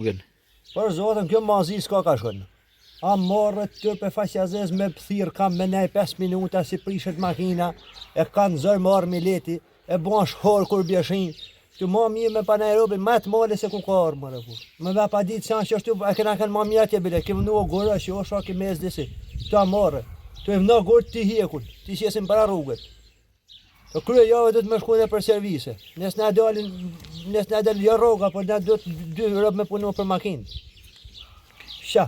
Për zotën, kjo mazi s'ka ka shkon. A morë të për faqjazez me pëthirë kam me nej 5 minuta si prishet makina, e kanë zërë marë mileti, e buan shhorë kur bjeshin, që ma mirë me pa Nairobi, ma të male se ku ka orë mërë kur. Me pa ditë se që është, e këna kënë ma mirë atje bile, ke vënu o gurë, që o shaki me zdesi, të a marë, të e vëna gurë të hjekun, të shesin para rrugët. Të krye jave do të me shkune për servise, nes na dalin jo rroga, por na do të 2 rob me punu për makinë. Sha.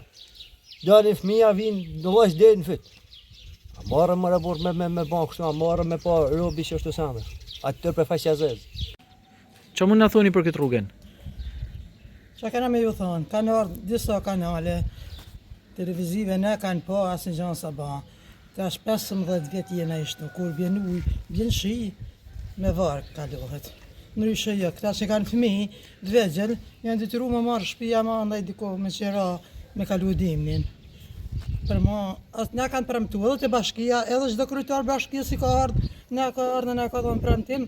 Dalin fëmija vinë në vajzë dhe në fytë. A marrë më rabur me ban kështu, a marrë me pa robi që është të samë. A të tërë për faqjazez. Qa mund në thoni për këtë rrugën? Qa kena me ju thonë, kanë ardhë disa kanale televizive, ne kanë po asë në gjanë sa ba. Tash 15 vjetë jena ishtu, kur vjen ujë, vjen shi, me varë kalohet. Ndryshe jo, këta që kanë fëmi, dvegjel, janë detyru me marrë shpia ma ndaj diko me qera me kalu dimnin. Për ma, ne kanë premtu edhe të bashkia, edhe çdo kryetar bashkia si ka ardhë, ne ka ardhë, ne ka thonë premtim.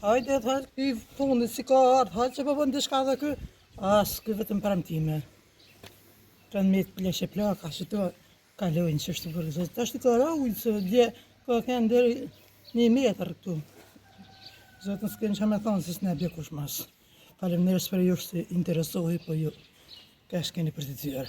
Hajde, i fundit si ka ardhë, hajde që përbën dishka dhe kë, asë kë vetëm premtime. Kanë me të pleshe plaka, që to kalojnë që është për zëtë. Ashtë ka rrujtë, se dje ka kënë deri 1 metër këtu. Zotën s'kenë që me thonë, se s'ne bje kush mas. Faleminderit për ju që interesohi, po ju, ka shkeni për të tyre.